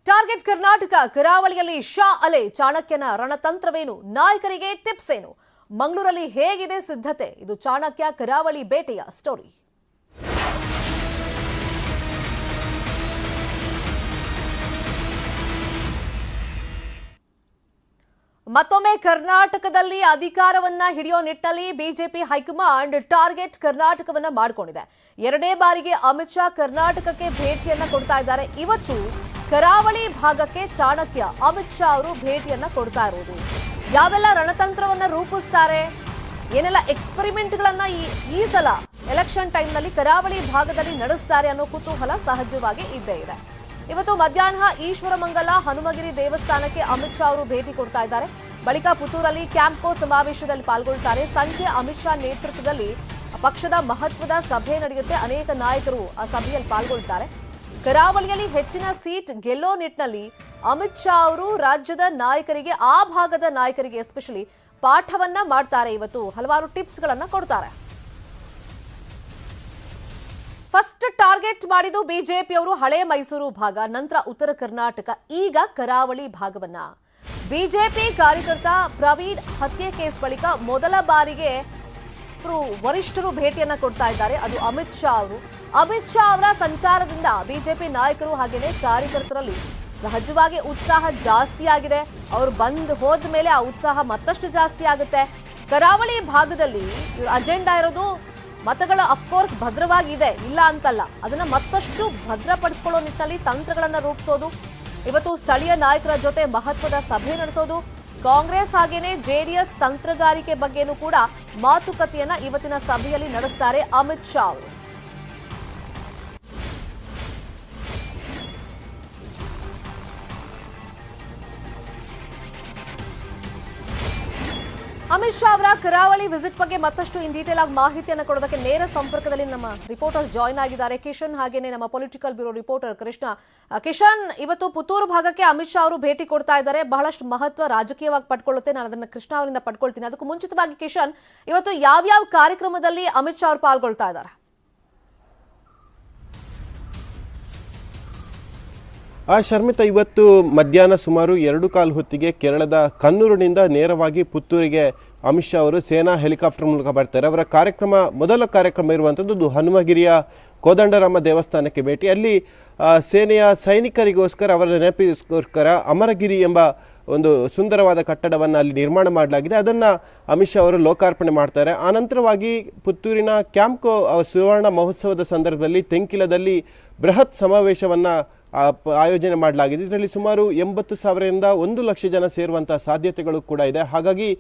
Target Karnataka ಕರಾವಳಿಯಲ್ಲಿ ಶಾ ಅಲೆ ಚಾಣಕ್ಯನ ರಣತಂತ್ರವೇನು, ನಾಯಕರಿಗೆ ಟಿಪ್ಸ್ ಏನು, ಮಂಗಳೂರಲ್ಲಿ ಹೇಗಿದೆ ಸಿದ್ಧತೆ? ಇದು ಚಾಣಕ್ಯ ಕರಾವಳಿ ಬೇಟೆಯ ಸ್ಟೋರಿ. ಮತ್ತೊಮ್ಮೆ ಕರ್ನಾಟಕದಲ್ಲಿ ಅಧಿಕಾರವನ್ನ ಹಿಡಿಯೋ ನಿಟ್ಟಿನಲ್ಲಿ ಬಿಜೆಪಿ ಹೈಕಮಾಂಡ್ ಟಾರ್ಗೆಟ್ ಕರ್ನಾಟಕವನ್ನ ಮಾಡಿಕೊಂಡಿದೆ. ಎರಡನೇ ಬಾರಿಗೆ ಅಮಿತ್ ಶಾ ಕರ್ನಾಟಕಕ್ಕೆ ಭೇಟಿಯನ್ನ ಕೊಡ್ತಾ ಇದ್ದಾರೆ. ಇವತ್ತು ಕರಾವಳಿ ಭಾಗಕ್ಕೆ ಚಾಣಕ್ಯ ಅಮಿತ್ ಶಾ ಅವರು ಭೇಟಿಯನ್ನ ಕೊಡ್ತಾ ಇರೋದು. ಯಾವೆಲ್ಲ ರಣತಂತ್ರವನ್ನ ರೂಪಿಸ್ತಾರೆ, ಏನೆಲ್ಲ ಎಕ್ಸ್ಪೆರಿಮೆಂಟ್ಗಳನ್ನ ಈ ಸಲ ಎಲೆಕ್ಷನ್ ಟೈಮ್ನಲ್ಲಿ ಕರಾವಳಿ ಭಾಗದಲ್ಲಿ ನಡೆಸ್ತಾರೆ ಅನ್ನೋ ಕುತೂಹಲ ಸಹಜವಾಗಿ ಇದ್ದೇ ಇದೆ. ಇವತ್ತು ಮಧ್ಯಾಹ್ನ ಈಶ್ವರಮಂಗಲ ಹನುಮಗಿರಿ ದೇವಸ್ಥಾನಕ್ಕೆ ಅಮಿತ್ ಶಾ ಅವರು ಭೇಟಿ ಕೊಡ್ತಾ ಇದ್ದಾರೆ. ಬಳಿಕ ಪುತ್ತೂರಲ್ಲಿ ಕ್ಯಾಂಪ್ಕೋ ಸಮಾವೇಶದಲ್ಲಿ ಪಾಲ್ಗೊಳ್ತಾರೆ. ಸಂಜೆ ಅಮಿತ್ ಶಾ ನೇತೃತ್ವದಲ್ಲಿ ಪಕ್ಷದ ಮಹತ್ವದ ಸಭೆ ನಡೆಯುತ್ತೆ. ಅನೇಕ ನಾಯಕರು ಆ ಸಭೆಯಲ್ಲಿ ಪಾಲ್ಗೊಳ್ತಾರೆ. ಕರಾವಳಿಯಲ್ಲಿ ಹೆಚ್ಚಿನ ಸೀಟ್ ಗೆಲ್ಲೋ ನಿಟ್ಟಿನಲ್ಲಿ ಅಮಿತ್ ಶಾ ಅವರು ರಾಜ್ಯದ ನಾಯಕರಿಗೆ, ಆ ಭಾಗದ ನಾಯಕರಿಗೆ ಎಸ್ಪೆಷಲಿ ಪಾಠವನ್ನ ಮಾಡ್ತಾರೆ. ಇವತ್ತು ಹಲವಾರು ಟಿಪ್ಸ್ ಗಳನ್ನ ಕೊಡ್ತಾರೆ. ಫಸ್ಟ್ ಟಾರ್ಗೆಟ್ ಮಾಡಿದ್ದು ಬಿಜೆಪಿಯವರು ಹಳೆ ಮೈಸೂರು ಭಾಗ, ನಂತರ ಉತ್ತರ ಕರ್ನಾಟಕ, ಈಗ ಕರಾವಳಿ ಭಾಗವನ್ನ. ಬಿಜೆಪಿ ಕಾರ್ಯಕರ್ತ ಪ್ರವೀಣ್ ಹತ್ಯೆ ಕೇಸ್ ಬಳಿಕ ಮೊದಲ ಬಾರಿಗೆ ವರಿಷ್ಠರು ಭೇಟಿಯನ್ನ ಕೊಡ್ತಾ ಇದ್ದಾರೆ. ಅದು ಅಮಿತ್ ಶಾ ಅವರು. ಅಮಿತ್ ಶಾ ಅವರ ಸಂಚಾರದಿಂದ ಬಿಜೆಪಿ ನಾಯಕರು ಹಾಗೇನೆ ಕಾರ್ಯಕರ್ತರಲ್ಲಿ ಸಹಜವಾಗಿ ಉತ್ಸಾಹ ಜಾಸ್ತಿ ಆಗಿದೆ. ಅವರು ಬಂದು ಹೋದ ಮೇಲೆ ಆ ಉತ್ಸಾಹ ಮತ್ತಷ್ಟು ಜಾಸ್ತಿ ಆಗುತ್ತೆ. ಕರಾವಳಿ ಭಾಗದಲ್ಲಿ ಇವ್ರ ಅಜೆಂಡಾ ಇರೋದು ಮತಗಳ ಅಫ್ಕೋರ್ಸ್ ಭದ್ರವಾಗಿದೆ, ಇಲ್ಲ ಅಂತಲ್ಲ, ಅದನ್ನ ಮತ್ತಷ್ಟು ಭದ್ರಪಡಿಸಿಕೊಳ್ಳೋ ನಿಟ್ಟಿನಲ್ಲಿ ತಂತ್ರಗಳನ್ನ ರೂಪಿಸೋದು. ಇವತ್ತು ಸ್ಥಳೀಯ ನಾಯಕರ ಜೊತೆ ಮಹತ್ವದ ಸಭೆ ನಡೆಸೋದು. ಕಾಂಗ್ರೆಸ್ ಹಾಗೇನೆ ಜೆಡಿಎಸ್ ತಂತ್ರಗಾರಿಕೆ ಬಗ್ಗೆನೂ ಕೂಡ ಮಾತುಕತೆಯನ್ನ ಇವತ್ತಿನ ಸಭೆಯಲ್ಲಿ ನಡೆಸ್ತಾರೆ ಅಮಿತ್ ಶಾ ಅವರು. ಅಮಿತ್ ಶಾ ಅವರ ಕರಾವಳಿ ವಿಸಿಟ್ ಬಗ್ಗೆ ಮತ್ತಷ್ಟು ಇನ್ ಡೀಟೇಲ್ ಆಗಿ ಮಾಹಿತಿಯನ್ನು ಕೊಡೋದಕ್ಕೆ ನೇರ ಸಂಪರ್ಕದಲ್ಲಿ ನಮ್ಮ ರಿಪೋರ್ಟರ್ಸ್ ಜಾಯ್ನ್ ಆಗಿದ್ದಾರೆ. ಕಿಶನ್ ಹಾಗೇನೆ ನಮ್ಮ political bureau reporter Krishna. Kishan, ಇವತ್ತು ಪುತ್ತೂರು ಭಾಗಕ್ಕೆ ಅಮಿತ್ ಶಾ ಅವರು ಭೇಟಿ ಕೊಡ್ತಾ ಇದ್ದಾರೆ. ಬಹಳಷ್ಟು ಮಹತ್ವ ರಾಜಕೀಯವಾಗಿ ಪಡ್ಕೊಳ್ಳುತ್ತೆ. ನಾನು ಅದನ್ನ ಕೃಷ್ಣ ಅವರಿಂದ ಪಡ್ಕೊಳ್ತೀನಿ. ಅದಕ್ಕೂ ಮುಂಚಿತವಾಗಿ ಕಿಶನ್, ಇವತ್ತು ಯಾವ್ಯಾವ ಕಾರ್ಯಕ್ರಮದಲ್ಲಿ ಅಮಿತ್ ಶಾ ಅವರು ಪಾಲ್ಗೊಳ್ತಾ ಇದ್ದಾರೆ? ಶರ್ಮಿತಾ, ಇವತ್ತು ಮಧ್ಯಾಹ್ನ ಸುಮಾರು 2:15 ಹೊತ್ತಿಗೆ ಕೇರಳದ ಕನ್ನೂರಿನಿಂದ ನೇರವಾಗಿ ಪುತ್ತೂರಿಗೆ ಅಮಿತ್ ಶಾ ಅವರು ಸೇನಾ ಹೆಲಿಕಾಪ್ಟರ್ ಮೂಲಕ ಬರ್ತಾರೆ. ಅವರ ಮೊದಲ ಕಾರ್ಯಕ್ರಮ ಇರುವಂಥದ್ದು ಹನುಮಗಿರಿಯ ಕೋದಂಡರಾಮ ದೇವಸ್ಥಾನಕ್ಕೆ ಭೇಟಿ. ಅಲ್ಲಿ ಸೇನೆಯ ಸೈನಿಕರಿಗೋಸ್ಕರ, ಅವರ ನೆನಪಿಗೋಸ್ಕರ ಅಮರಗಿರಿ ಎಂಬ ಒಂದು ಸುಂದರವಾದ ಕಟ್ಟಡವನ್ನು ಅಲ್ಲಿ ನಿರ್ಮಾಣ ಮಾಡಲಾಗಿದೆ. ಅದನ್ನು ಅಮಿತ್ ಶಾ ಅವರು ಲೋಕಾರ್ಪಣೆ ಮಾಡ್ತಾರೆ. ಆನಂತರವಾಗಿ ಪುತ್ತೂರಿನ ಕ್ಯಾಂಪ್ಕೋ ಸುವರ್ಣ ಮಹೋತ್ಸವದ ಸಂದರ್ಭದಲ್ಲಿ ತೆಂಕಿಲದಲ್ಲಿ ಬೃಹತ್ ಸಮಾವೇಶವನ್ನು ಆಯೋಜನೆ ಮಾಡಲಾಗಿದೆ. ಇದರಲ್ಲಿ ಸುಮಾರು 80,000ರಿಂದ 1,00,000 ಜನ ಸೇರುವಂಥ ಸಾಧ್ಯತೆಗಳು ಕೂಡ ಇದೆ. ಹಾಗಾಗಿ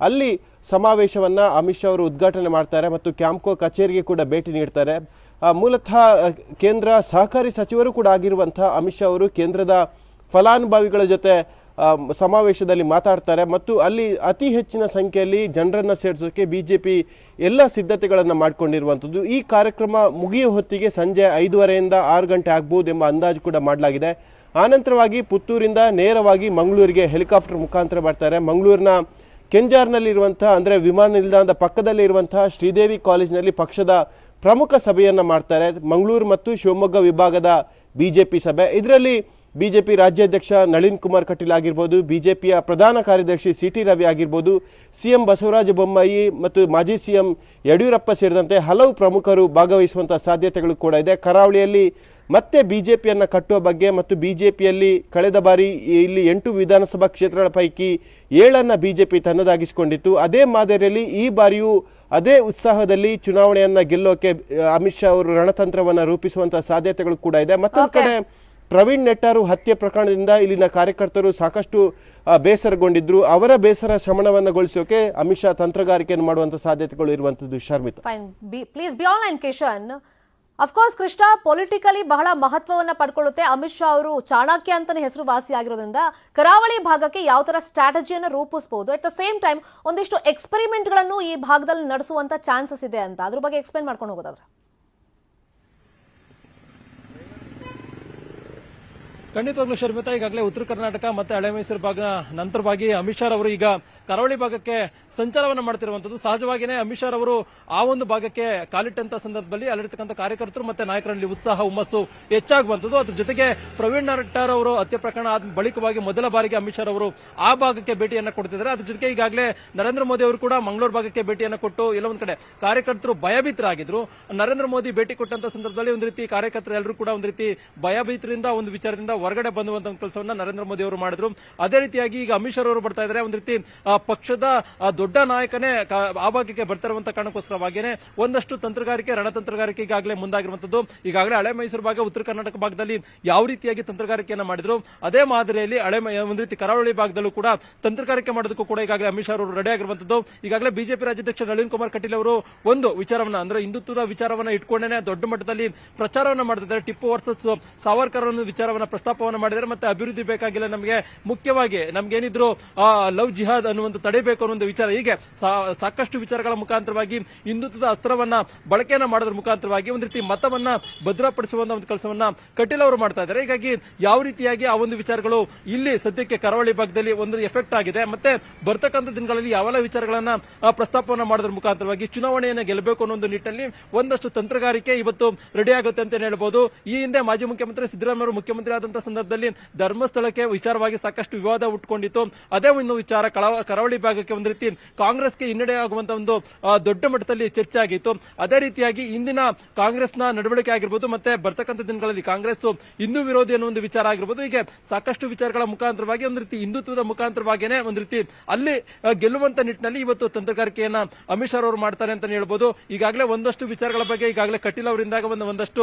ಅಲ್ಲಿ ಸಮಾವೇಶವನ್ನು ಅಮಿತ್ ಶಾ ಅವರು ಉದ್ಘಾಟನೆ ಮಾಡ್ತಾರೆ ಮತ್ತು ಕ್ಯಾಂಪ್ಕೋ ಕಚೇರಿಗೆ ಕೂಡ ಭೇಟಿ ನೀಡ್ತಾರೆ. ಮೂಲತಃ ಕೇಂದ್ರ ಸಹಕಾರಿ ಸಚಿವರು ಕೂಡ ಆಗಿರುವಂಥ ಅಮಿತ್ ಶಾ ಅವರು ಕೇಂದ್ರದ ಫಲಾನುಭವಿಗಳ ಜೊತೆ ಸಮಾವೇಶದಲ್ಲಿ ಮಾತಾಡ್ತಾರೆ ಮತ್ತು ಅಲ್ಲಿ ಅತಿ ಹೆಚ್ಚಿನ ಸಂಖ್ಯೆಯಲ್ಲಿ ಜನರನ್ನು ಸೇರಿಸೋಕೆ ಬಿಜೆಪಿ ಎಲ್ಲ ಸಿದ್ಧತೆಗಳನ್ನು ಮಾಡಿಕೊಂಡಿರುವಂಥದ್ದು. ಈ ಕಾರ್ಯಕ್ರಮ ಮುಗಿಯೋ ಹೊತ್ತಿಗೆ ಸಂಜೆ 5:30ರಿಂದ 6 ಗಂಟೆ ಆಗ್ಬೋದು ಎಂಬ ಅಂದಾಜು ಕೂಡ ಮಾಡಲಾಗಿದೆ. ಆನಂತರವಾಗಿ ಪುತ್ತೂರಿಂದ ನೇರವಾಗಿ ಮಂಗಳೂರಿಗೆ ಹೆಲಿಕಾಪ್ಟರ್ ಮುಖಾಂತರ ಬರ್ತಾರೆ. ಮಂಗಳೂರಿನ ಕೆಂಜಾರ್ನಲ್ಲಿರುವಂಥ, ಅಂದರೆ ವಿಮಾನ ನಿಲ್ದಾಣದ ಪಕ್ಕದಲ್ಲಿ ಇರುವಂತಹ ಶ್ರೀದೇವಿ ಕಾಲೇಜಿನಲ್ಲಿ ಪಕ್ಷದ ಪ್ರಮುಖ ಸಭೆಯನ್ನು ಮಾಡ್ತಾರೆ. ಮಂಗಳೂರು ಮತ್ತು ಶಿವಮೊಗ್ಗ ವಿಭಾಗದ ಬಿಜೆಪಿ ಸಭೆ. ಇದರಲ್ಲಿ ಬಿಜೆಪಿ ರಾಜ್ಯಾಧ್ಯಕ್ಷ ನಳಿನ್ ಕುಮಾರ್ ಕಟೀಲ್ ಆಗಿರ್ಬೋದು, ಬಿಜೆಪಿಯ ಪ್ರಧಾನ ಕಾರ್ಯದರ್ಶಿ ಸಿ.ಟಿ. ರವಿ ಆಗಿರ್ಬೋದು, ಸಿಎಂ ಬಸವರಾಜ ಬೊಮ್ಮಾಯಿ ಮತ್ತು ಮಾಜಿ ಸಿಎಂ ಯಡಿಯೂರಪ್ಪ ಸೇರಿದಂತೆ ಹಲವು ಪ್ರಮುಖರು ಭಾಗವಹಿಸುವಂಥ ಸಾಧ್ಯತೆಗಳು ಕೂಡ ಇದೆ. ಕರಾವಳಿಯಲ್ಲಿ ಮತ್ತೆ ಬಿಜೆಪಿಯನ್ನು ಕಟ್ಟುವ ಬಗ್ಗೆ ಮತ್ತು ಬಿಜೆಪಿಯಲ್ಲಿ ಕಳೆದ ಬಾರಿ ಇಲ್ಲಿ 8 ವಿಧಾನಸಭಾ ಕ್ಷೇತ್ರಗಳ ಪೈಕಿ 7 ಬಿಜೆಪಿ ತನ್ನದಾಗಿಸಿಕೊಂಡಿತ್ತು. ಅದೇ ಮಾದರಿಯಲ್ಲಿ ಈ ಬಾರಿಯೂ ಅದೇ ಉತ್ಸಾಹದಲ್ಲಿ ಚುನಾವಣೆಯನ್ನು ಗೆಲ್ಲೋಕೆ ಅಮಿತ್ ಶಾ ಅವರು ರಣತಂತ್ರವನ್ನು ರೂಪಿಸುವಂಥ ಸಾಧ್ಯತೆಗಳು ಕೂಡ ಇದೆ. ಮತ್ತೊಂದು ಕಡೆ ಪ್ರವೀಣ್ ನೆಟ್ಟಾರು ಹತ್ಯೆ ಪ್ರಕರಣದಿಂದ ಇಲ್ಲಿನ ಕಾರ್ಯಕರ್ತರು ಸಾಕಷ್ಟು ಬೇಸರಗೊಂಡಿದ್ರು. ಅವರ ಬೇಸರ ಶಮನವನ್ನಗೊಳಿಸೋಕೆ ಅಮಿತ್ ಶಾ ತಂತ್ರಗಾರಿಕೆಯನ್ನು ಮಾಡುವಂತ ಸಾಧ್ಯತೆಗಳು ಇರುವಂತದ್ದು. Sharmita, please be online. Kishan, of course Krishna politically ಬಹಳ ಮಹತ್ವವನ್ನ ಪಡ್ಕೊಳ್ಳುತ್ತೆ. ಅಮಿತ್ ಶಾ ಅವರು ಚಾಣಕ್ಯ ಅಂತಾನೆ ಹೆಸರುವಾಸಿ ಆಗಿರೋದ್ರಿಂದ ಕರಾವಳಿ ಭಾಗಕ್ಕೆ ಯಾವ ತರ ಸ್ಟ್ರಾಟಜಿಯನ್ನು ರೂಪಿಸಬಹುದು, ಅಟ್ ದ ಸೇಮ್ ಟೈಮ್ ಒಂದಿಷ್ಟು ಎಕ್ಸ್ಪೆರಿಮೆಂಟ್ ಗಳನ್ನು ಈ ಭಾಗದಲ್ಲಿ ನಡೆಸುವಂತ ಚಾನ್ಸಸ್ ಇದೆ ಅಂತ, ಅದ್ರ ಬಗ್ಗೆ ಎಕ್ಸ್ಪ್ಲೇನ್ ಮಾಡ್ಕೊಂಡು ಹೋಗೋದಾದ್ರೆ? ಖಂಡಿತವಾಗ್ಲೂ ಶರ್ಮಿತಾ, ಈಗಾಗಲೇ ಉತ್ತರ ಕರ್ನಾಟಕ ಮತ್ತೆ ಹಳೆ ಮೈಸೂರು ಭಾಗ ನಂತರವಾಗಿ ಅಮಿತ್ ಶಾ ಅವರು ಈಗ ಕರಾವಳಿ ಭಾಗಕ್ಕೆ ಸಂಚಾರವನ್ನ ಮಾಡ್ತಿರುವಂತದ್ದು. ಸಹಜವಾಗಿಯೇ ಅಮಿತ್ ಶಾ ಅವರು ಆ ಒಂದು ಭಾಗಕ್ಕೆ ಕಾಲಿಟ್ಟಂತ ಸಂದರ್ಭದಲ್ಲಿ ಅಲ್ಲಿರ್ತಕ್ಕಂಥ ಕಾರ್ಯಕರ್ತರು ಮತ್ತೆ ನಾಯಕರಲ್ಲಿ ಉತ್ಸಾಹ ಹುಮ್ಮಸ್ಸು ಹೆಚ್ಚಾಗುವಂತದ್ದು. ಅದ್ರ ಜೊತೆಗೆ ಪ್ರವೀಣ್ ನಟ್ಟಾರ್ ಅವರು ಹತ್ಯೆ ಪ್ರಕರಣ ಆದ ಬಳಿಕವಾಗಿ ಮೊದಲ ಬಾರಿಗೆ ಅಮಿತ್ ಶಾ ಅವರು ಆ ಭಾಗಕ್ಕೆ ಭೇಟಿಯನ್ನ ಕೊಡ್ತಿದ್ದಾರೆ. ಅದ್ರ ಜೊತೆಗೆ ಈಗಾಗಲೇ ನರೇಂದ್ರ ಮೋದಿ ಅವರು ಕೂಡ ಮಂಗಳೂರು ಭಾಗಕ್ಕೆ ಭೇಟಿಯನ್ನ ಕೊಟ್ಟು ಎಲ್ಲ ಒಂದ್ ಕಡೆ ಕಾರ್ಯಕರ್ತರು ಭಯಭೀತರಾಗಿದ್ರು. ನರೇಂದ್ರ ಮೋದಿ ಭೇಟಿ ಕೊಟ್ಟಂತ ಸಂದರ್ಭದಲ್ಲಿ ಒಂದು ರೀತಿ ಕಾರ್ಯಕರ್ತರು ಎಲ್ಲರೂ ಕೂಡ ಒಂದು ರೀತಿ ಭಯಭೀತರಿಂದ ಒಂದು ವಿಚಾರದಿಂದ ಹೊರಗಡೆ ಬಂದುವಂತ ಕೆಲಸವನ್ನ ನರೇಂದ್ರ ಮೋದಿ ಅವರು ಮಾಡಿದ್ರು. ಅದೇ ರೀತಿಯಾಗಿ ಈಗ ಅಮಿತ್ ಶಾ ಅವರು ಬರ್ತಾ ಇದ್ದಾರೆ. ಒಂದು ರೀತಿ ಪಕ್ಷದ ದೊಡ್ಡ ನಾಯಕನೇ ಆ ಭಾಗಕ್ಕೆ ಬರ್ತಾ ಇರುವಂತ ಕಾರಣಕ್ಕೋಸ್ಕರವಾಗಿಯೇ ಒಂದಷ್ಟು ತಂತ್ರಗಾರಿಕೆ ರಣತಂತ್ರಗಾರಿಕೆ ಈಗಾಗಲೇ ಮುಂದಾಗಿರುವಂತದ್ದು. ಈಗಾಗಲೇ ಹಳೆ ಮೈಸೂರು ಭಾಗ ಉತ್ತರ ಕರ್ನಾಟಕ ಭಾಗದಲ್ಲಿ ಯಾವ ರೀತಿಯಾಗಿ ತಂತ್ರಗಾರಿಕೆಯನ್ನ ಮಾಡಿದ್ರು ಅದೇ ಮಾದರಿಯಲ್ಲಿ ಒಂದು ರೀತಿ ಕರಾವಳಿ ಭಾಗದಲ್ಲೂ ಕೂಡ ತಂತ್ರಗಾರಿಕೆ ಮಾಡೋದಕ್ಕೂ ಕೂಡ ಈಗಾಗಲೇ ಅಮಿತ್ ಶಾ ಅವರು ರೆಡಿ ಆಗಿರುವಂತದ್ದು. ಈಗಾಗಲೇ ಬಿಜೆಪಿ ರಾಜ್ಯಾಧ್ಯಕ್ಷ ನಳಿನ್ ಕುಮಾರ್ ಕಟೀಲ್ ಅವರು ಒಂದು ವಿಚಾರವನ್ನ ಅಂದ್ರೆ ಹಿಂದುತ್ವದ ವಿಚಾರವನ್ನ ಇಟ್ಕೊಂಡೇನೆ ದೊಡ್ಡ ಮಟ್ಟದಲ್ಲಿ ಪ್ರಚಾರವನ್ನ ಮಾಡ್ತಿದ್ದಾರೆ. ಟಿಪ್ಪು ವರ್ಸಸ್ ಸಾವರ್ಕರ್ ಅನ್ನೋ ವಿಚಾರವನ್ನ ಪ್ರಸ್ತಾಪವನ್ನ ಮಾಡಿದ್ದಾರೆ. ಮತ್ತೆ ಅಭಿವೃದ್ಧಿ ಬೇಕಾಗಿಲ್ಲ, ನಮಗೆ ಮುಖ್ಯವಾಗಿ ನಮ್ಗೇನಿದ್ರು ಲವ್ ಜಿಹಾದ್ ಅನ್ನುವಂತ ತಡೆಬೇಕು ಅನ್ನೋ ಒಂದು ವಿಚಾರ, ಹೀಗೆ ಸಾಕಷ್ಟು ವಿಚಾರಗಳ ಮುಖಾಂತರವಾಗಿ ಹಿಂದುತ್ವದ ಅಸ್ತ್ರವನ್ನ ಬಳಕೆಯನ್ನ ಮಾಡೋದ್ರ ಮುಖಾಂತರವಾಗಿ ಒಂದು ರೀತಿ ಮತವನ್ನ ಭದ್ರಪಡಿಸುವಂತ ಒಂದು ಕೆಲಸವನ್ನ ಕಟೀಲ್ ಅವರು ಮಾಡ್ತಾ ಇದ್ದಾರೆ. ಹೀಗಾಗಿ ಯಾವ ರೀತಿಯಾಗಿ ಆ ಒಂದು ವಿಚಾರಗಳು ಇಲ್ಲಿ ಸದ್ಯಕ್ಕೆ ಕರಾವಳಿ ಭಾಗದಲ್ಲಿ ಒಂದು ಎಫೆಕ್ಟ್ ಆಗಿದೆ. ಮತ್ತೆ ಬರ್ತಕ್ಕಂಥ ದಿನಗಳಲ್ಲಿ ಯಾವೆಲ್ಲ ವಿಚಾರಗಳನ್ನ ಪ್ರಸ್ತಾಪವನ್ನ ಮಾಡೋದ್ರ ಮುಖಾಂತರವಾಗಿ ಚುನಾವಣೆಯನ್ನ ಗೆಲ್ಲಬೇಕು ಅನ್ನೋ ಒಂದು ನಿಟ್ಟಿನಲ್ಲಿ ಒಂದಷ್ಟು ತಂತ್ರಗಾರಿಕೆ ಇವತ್ತು ರೆಡಿ ಆಗುತ್ತೆ ಅಂತ ಹೇಳ್ಬಹುದು. ಈ ಹಿಂದೆ ಮಾಜಿ ಮುಖ್ಯಮಂತ್ರಿ ಸಿದ್ದರಾಮಯ್ಯ ಅವರು ಮುಖ್ಯಮಂತ್ರಿ ಆದಂತಹ ಸಂದರ್ಭದಲ್ಲಿ ಧರ್ಮಸ್ಥಳಕ್ಕೆ ವಿಚಾರವಾಗಿ ಸಾಕಷ್ಟು ವಿವಾದ ಹುಟ್ಟುಕೊಂಡಿತ್ತು. ಅದೇ ಒಂದು ವಿಚಾರ ಕರಾವಳಿ ಭಾಗಕ್ಕೆ ಒಂದು ರೀತಿ ಕಾಂಗ್ರೆಸ್ಗೆ ಹಿನ್ನಡೆ ಆಗುವಂತಹ ಒಂದು ದೊಡ್ಡ ಮಟ್ಟದಲ್ಲಿ ಚರ್ಚೆ ಆಗಿತ್ತು. ಅದೇ ರೀತಿಯಾಗಿ ಇಂದಿನ ಕಾಂಗ್ರೆಸ್ನ ನಡವಳಿಕೆ ಆಗಿರ್ಬೋದು, ಮತ್ತೆ ಬರ್ತಕ್ಕಂಥ ದಿನಗಳಲ್ಲಿ ಕಾಂಗ್ರೆಸ್ ಹಿಂದೂ ವಿರೋಧಿ ಅನ್ನೋ ಒಂದು ವಿಚಾರ ಆಗಿರ್ಬೋದು, ಹೀಗೆ ಸಾಕಷ್ಟು ವಿಚಾರಗಳ ಮುಖಾಂತರವಾಗಿ ಒಂದು ರೀತಿ ಹಿಂದುತ್ವದ ಮುಖಾಂತರವಾಗಿಯೇ ಒಂದು ರೀತಿ ಅಲ್ಲಿ ಗೆಲ್ಲುವಂತ ನಿಟ್ಟಿನಲ್ಲಿ ಇವತ್ತು ತಂತ್ರಗಾರಿಕೆಯನ್ನ ಅಮಿತ್ ಶಾ ಅವರು ಮಾಡ್ತಾರೆ ಅಂತ ಹೇಳ್ಬೋದು. ಈಗಾಗಲೇ ಒಂದಷ್ಟು ವಿಚಾರಗಳ ಬಗ್ಗೆ ಈಗಾಗಲೇ ಕಟೀಲ್ ಅವರಿಂದಾಗ ಒಂದಷ್ಟು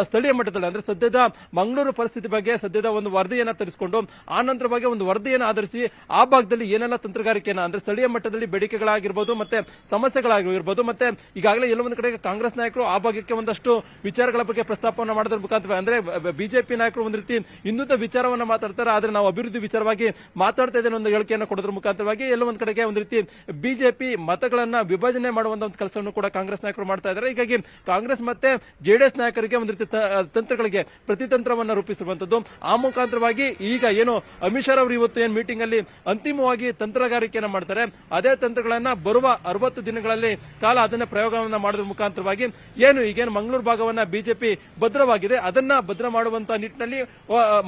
ಸ್ಥಳೀಯ ಮಟ್ಟದಲ್ಲಿ ಅಂದ್ರೆ ಸದ್ಯದ ಮಂಗಳೂರು ಪರಿಸ್ಥಿತಿ ಬಗ್ಗೆ ಸದ್ಯದ ಒಂದು ವರದಿಯನ್ನ ತರಿಸಿಕೊಂಡು ಆ ನಂತರವಾಗಿ ಒಂದು ವರದಿಯನ್ನು ಆಧರಿಸಿ ಆ ಭಾಗದಲ್ಲಿ ಏನೆಲ್ಲ ತಂತ್ರಗಾರಿಕೆಯನ್ನ ಅಂದ್ರೆ ಸ್ಥಳೀಯ ಮಟ್ಟದಲ್ಲಿ ಬೇಡಿಕೆಗಳಾಗಿರ್ಬೋದು ಮತ್ತೆ ಸಮಸ್ಯೆಗಳಾಗಿರ್ಬೋದು, ಮತ್ತೆ ಈಗಾಗಲೇ ಎಲ್ಲೊಂದು ಕಡೆ ಕಾಂಗ್ರೆಸ್ ನಾಯಕರು ಆ ಭಾಗಕ್ಕೆ ಒಂದಷ್ಟು ವಿಚಾರಗಳ ಬಗ್ಗೆ ಪ್ರಸ್ತಾಪವನ್ನು ಮಾಡೋದ್ರ ಮುಖಾಂತರ ಅಂದ್ರೆ ಬಿಜೆಪಿ ನಾಯಕರು ಒಂದು ರೀತಿ ಹಿಂದುತ್ವ ವಿಚಾರವನ್ನ ಮಾತಾಡ್ತಾರೆ, ಆದ್ರೆ ನಾವು ಅಭಿವೃದ್ಧಿ ವಿಚಾರವಾಗಿ ಮಾತಾಡ್ತಾ ಇದ್ದೇನೆ ಒಂದು ಹೇಳಿಕೆಯನ್ನು ಕೊಡೋದ್ರ ಮುಖಾಂತರವಾಗಿ ಎಲ್ಲ ಒಂದ್ ಕಡೆಗೆ ಒಂದು ರೀತಿ ಬಿಜೆಪಿ ಮತಗಳನ್ನ ವಿಭಜನೆ ಮಾಡುವಂತ ಒಂದು ಕೆಲಸವನ್ನು ಕೂಡ ಕಾಂಗ್ರೆಸ್ ನಾಯಕರು ಮಾಡ್ತಾ ಇದ್ದಾರೆ. ಹೀಗಾಗಿ ಕಾಂಗ್ರೆಸ್ ಮತ್ತೆ ಜೆಡಿಎಸ್ ನಾಯಕರಿಗೆ ಒಂದು ರೀತಿ ತಂತ್ರಗಳಿಗೆ ಪ್ರತಿತಂತ್ರವನ್ನ ರೂಪಿಸುವಂತದ್ದು. ಆ ಮುಖಾಂತರವಾಗಿ ಈಗ ಏನು ಅಮಿತ್ ಶಾ ಅವರು ಇವತ್ತು ಏನ್ ಮೀಟಿಂಗ್ ಅಲ್ಲಿ ಅಂತಿಮವಾಗಿ ತಂತ್ರಗಾರಿಕೆಯನ್ನ ಮಾಡ್ತಾರೆ, ಅದೇ ತಂತ್ರಗಳನ್ನ ಬರುವ 60 ದಿನಗಳಲ್ಲಿ ಕಾಲ ಅದನ್ನ ಪ್ರಯೋಗವನ್ನ ಮಾಡೋದ್ರ ಮುಖಾಂತರವಾಗಿ ಈಗೇನು ಮಂಗಳೂರು ಭಾಗವನ್ನ ಬಿಜೆಪಿ ಭದ್ರವಾಗಿದೆ ಅದನ್ನ ಭದ್ರ ಮಾಡುವಂತ ನಿಟ್ಟಿನಲ್ಲಿ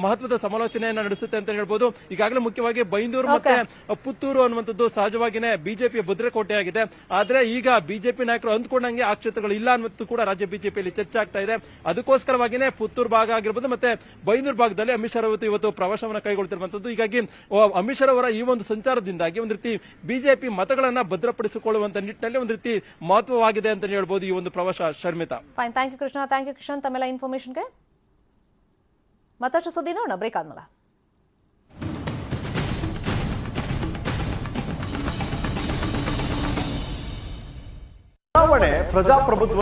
ಮಹತ್ವದ ಸಮಾಲೋಚನೆಯನ್ನ ನಡೆಸುತ್ತೆ ಅಂತ ಹೇಳ್ಬೋದು. ಈಗಾಗಲೇ ಮುಖ್ಯವಾಗಿ ಬೈಂದೂರು ಮತ್ತೆ ಪುತ್ತೂರು ಅನ್ನುವಂಥದ್ದು ಸಹಜವಾಗಿಯೇ ಬಿಜೆಪಿಯ ಭದ್ರಕೋಟೆಯಾಗಿದೆ. ಆದ್ರೆ ಈಗ ಬಿಜೆಪಿ ನಾಯಕರು ಅಂದ್ಕೊಂಡಂಗೆ ಆ ಕ್ಷೇತ್ರಗಳು ಇಲ್ಲ ಅನ್ನೋದು ಕೂಡ ರಾಜ್ಯ ಬಿಜೆಪಿಯಲ್ಲಿ ಚರ್ಚೆ ಆಗ್ತಾ ಇದೆ. ಅದಕ್ಕೋಸ್ಕರವಾಗಿಯೇ ಪುತ್ತೂರು ಭಾಗ ಆಗಿರ್ಬೋದು ಮತ್ತೆ ಬೈಂದೂರು ಭಾಗದಲ್ಲಿ ಅಮಿತ್ ಶಾ ಇವತ್ತು ಪ್ರವಾಸವನ್ನು ಕೈಗೊಳ್ತಿರುವಂತದ್ದು. ಹೀಗಾಗಿ ಅಮಿತ್ ಶಾ ಅವರ ಈ ಒಂದು ಸಂಚಾರದಿಂದಾಗಿ ಒಂದು ರೀತಿ ಬಿಜೆಪಿ ಮತಗಳನ್ನ ಭದ್ರಪಡಿಸಿಕೊಳ್ಳುವಂತ ನಿಟ್ಟಿನಲ್ಲಿ ಒಂದು ರೀತಿ ಮಹತ್ವವಾಗಿದೆ ಅಂತ ಹೇಳ್ಬೋದು ಈ ಒಂದು ಪ್ರವಾಸ. Sharmita, fine, thank you Krishna, thank you Kishan ತಮ್ಮೆಲ್ಲ ಇನ್ಫಾರ್ಮೇಶನ್ಗೆ. ಮತ್ತಷ್ಟು ಸುದ್ದಿ ನೋಡೋಣ ಬ್ರೇಕ್ ಆದ್ಮೇಲೆ. ಚುನಾವಣೆ ಪ್ರಜಾಪ್ರಭುತ್ವ